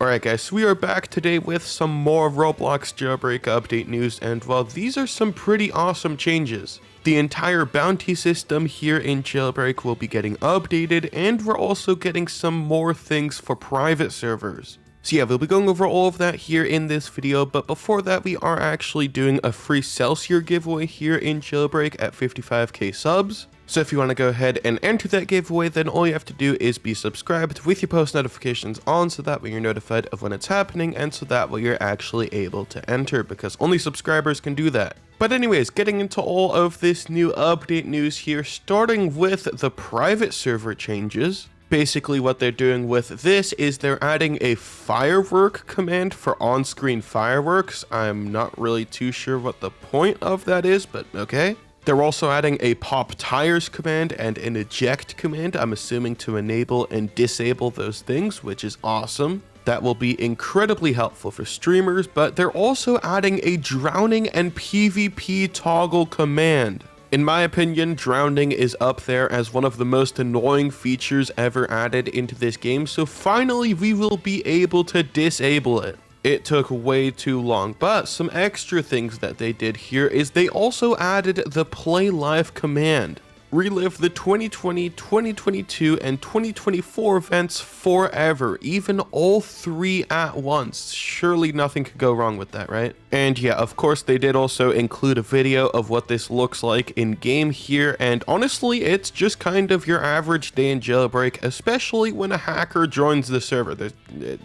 Alright guys, so we are back today with some more Roblox Jailbreak update news, and well, these are some pretty awesome changes. The entire bounty system here in Jailbreak will be getting updated, and we're also getting some more things for private servers. So yeah, we'll be going over all of that here in this video, but before that we are actually doing a free Celsius giveaway here in Jailbreak at 55k subs. So if you want to go ahead and enter that giveaway, then all you have to do is be subscribed with your post notifications on, so that way you're notified of when it's happening, and so that way you're actually able to enter, because only subscribers can do that. But anyways, getting into all of this new update news here, starting with the private server changes. Basically what they're doing with this is they're adding a firework command for on-screen fireworks. I'm not really too sure what the point of that is, but okay. They're also adding a pop tires command and an eject command, I'm assuming to enable and disable those things, which is awesome. That will be incredibly helpful for streamers, but they're also adding a drowning and PvP toggle command. In my opinion, drowning is up there as one of the most annoying features ever added into this game, so finally we will be able to disable it. It took way too long, but some extra things that they did here is they also added the play live command. Relive the 2020, 2022, and 2024 events forever, even all three at once. Surely nothing could go wrong with that, right? And yeah, of course they did also include a video of what this looks like in game here, and honestly it's just kind of your average day in Jailbreak, especially when a hacker joins the server.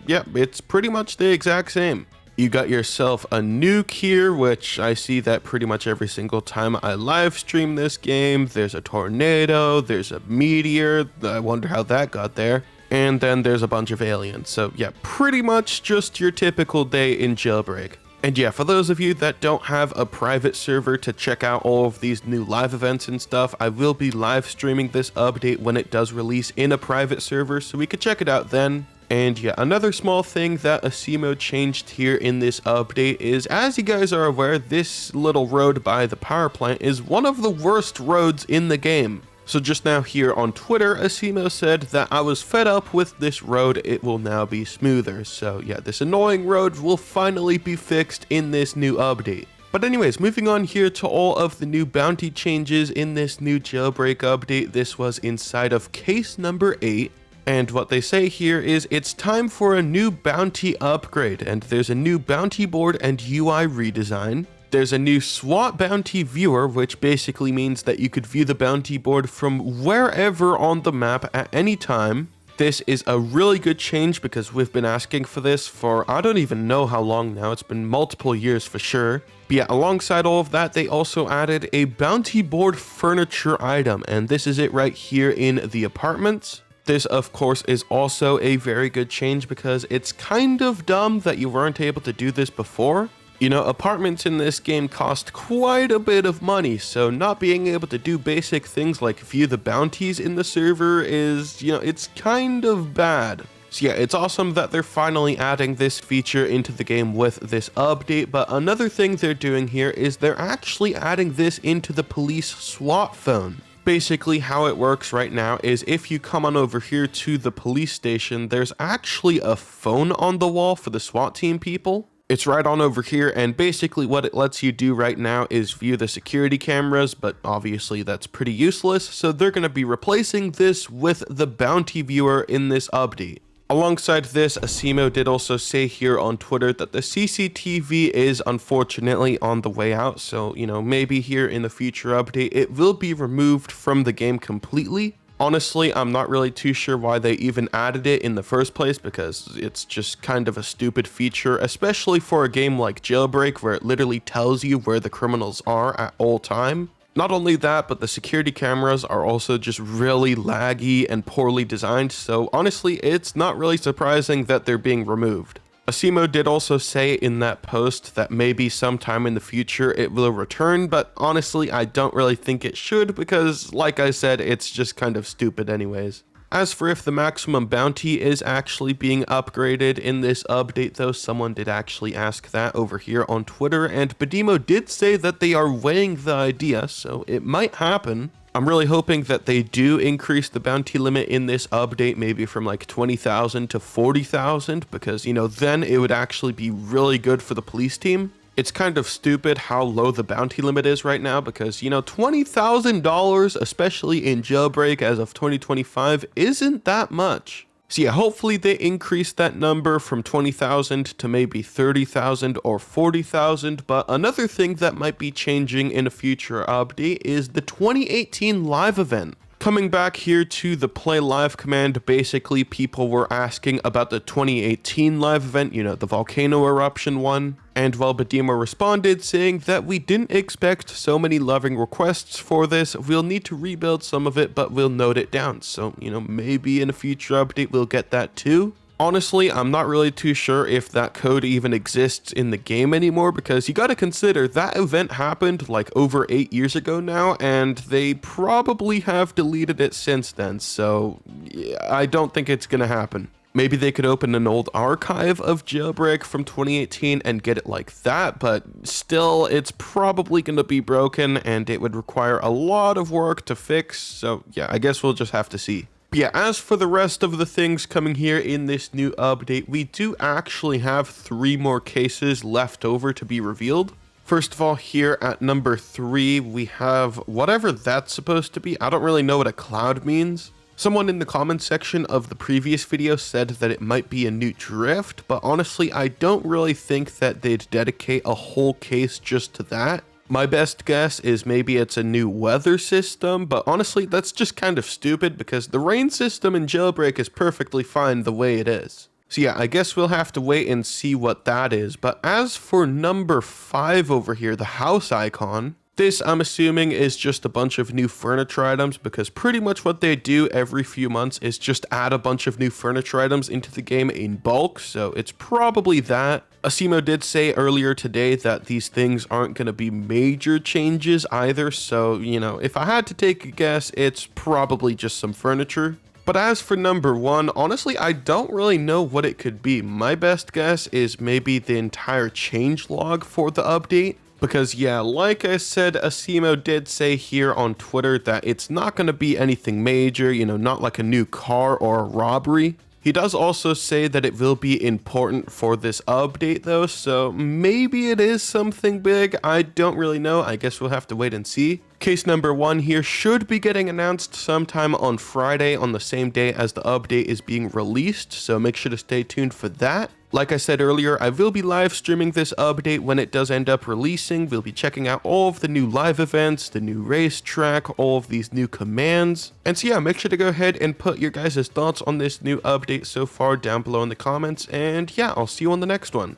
Yeah, it's pretty much the exact same. You got yourself a nuke here, which I see that pretty much every single time I live stream this game. There's a tornado, there's a meteor, I wonder how that got there. And then there's a bunch of aliens. So yeah, pretty much just your typical day in Jailbreak. And yeah, for those of you that don't have a private server to check out all of these new live events and stuff, I will be live streaming this update when it does release in a private server, so we could check it out then. And yeah, another small thing that Asimo changed here in this update is, as you guys are aware, this little road by the power plant is one of the worst roads in the game. So just now here on Twitter, Asimo said that I was fed up with this road, it will now be smoother. So yeah, this annoying road will finally be fixed in this new update. But anyways, moving on here to all of the new bounty changes in this new Jailbreak update. This was inside of case number 8. And what they say here is it's time for a new bounty upgrade, and there's a new bounty board and UI redesign. There's a new SWAT bounty viewer, which basically means that you could view the bounty board from wherever on the map at any time. This is a really good change because we've been asking for this for I don't even know how long now. It's been multiple years for sure. But yeah, alongside all of that, they also added a bounty board furniture item, and this is it right here in the apartments. This, of course, is also a very good change because it's kind of dumb that you weren't able to do this before. You know, apartments in this game cost quite a bit of money, so not being able to do basic things like view the bounties in the server is, you know, it's kind of bad. So yeah, it's awesome that they're finally adding this feature into the game with this update, but another thing they're doing here is they're actually adding this into the police SWAT phone. Basically how it works right now is if you come on over here to the police station, there's actually a phone on the wall for the SWAT team people. It's right on over here, and basically what it lets you do right now is view the security cameras, but obviously that's pretty useless, so they're going to be replacing this with the bounty viewer in this update. Alongside this, Asimo did also say here on Twitter that the CCTV is unfortunately on the way out, so, you know, maybe here in the future update it will be removed from the game completely. Honestly, I'm not really too sure why they even added it in the first place, because it's just kind of a stupid feature, especially for a game like Jailbreak where it literally tells you where the criminals are at all time. Not only that, but the security cameras are also just really laggy and poorly designed, so honestly, it's not really surprising that they're being removed. Asimo did also say in that post that maybe sometime in the future it will return, but honestly, I don't really think it should because, like I said, it's just kind of stupid anyways. As for if the maximum bounty is actually being upgraded in this update though, someone did actually ask that over here on Twitter, and Badimo did say that they are weighing the idea, so it might happen. I'm really hoping that they do increase the bounty limit in this update, maybe from like 20,000 to 40,000, because, you know, then it would actually be really good for the police team. It's kind of stupid how low the bounty limit is right now because, you know, $20,000, especially in Jailbreak as of 2025, isn't that much. So yeah, hopefully they increase that number from 20,000 to maybe 30,000 or 40,000. But another thing that might be changing in a future update is the 2018 live event. Coming back here to the play live command, basically people were asking about the 2018 live event, you know, the volcano eruption one. And well, Badimo responded saying that we didn't expect so many loving requests for this. We'll need to rebuild some of it, but we'll note it down. So, you know, maybe in a future update we'll get that too. Honestly, I'm not really too sure if that code even exists in the game anymore because you gotta consider that event happened like over 8 years ago now, and they probably have deleted it since then, so yeah, I don't think it's gonna happen. Maybe they could open an old archive of Jailbreak from 2018 and get it like that, but still, it's probably gonna be broken and it would require a lot of work to fix, so yeah, I guess we'll just have to see. But yeah, as for the rest of the things coming here in this new update, we do actually have 3 more cases left over to be revealed. First of all, here at number 3, we have whatever that's supposed to be. I don't really know what a cloud means. Someone in the comments section of the previous video said that it might be a new drift, but honestly, I don't really think that they'd dedicate a whole case just to that. My best guess is maybe it's a new weather system, but honestly, that's just kind of stupid because the rain system in Jailbreak is perfectly fine the way it is. So yeah, I guess we'll have to wait and see what that is. But as for number 5 over here, the house icon, this I'm assuming is just a bunch of new furniture items because pretty much what they do every few months is just add a bunch of new furniture items into the game in bulk, so it's probably that. Asimo did say earlier today that these things aren't going to be major changes either, so, you know, if I had to take a guess, it's probably just some furniture. But as for number 1, honestly, I don't really know what it could be. My best guess is maybe the entire changelog for the update. Because yeah, like I said, Asimo did say here on Twitter that it's not going to be anything major, you know, not like a new car or a robbery. He does also say that it will be important for this update though, so maybe it is something big. I don't really know. I guess we'll have to wait and see. Case number 1 here should be getting announced sometime on Friday on the same day as the update is being released, so make sure to stay tuned for that. Like I said earlier, I will be live streaming this update when it does end up releasing. We'll be checking out all of the new live events, the new racetrack, all of these new commands. And so yeah, make sure to go ahead and put your guys' thoughts on this new update so far down below in the comments. And yeah, I'll see you on the next one.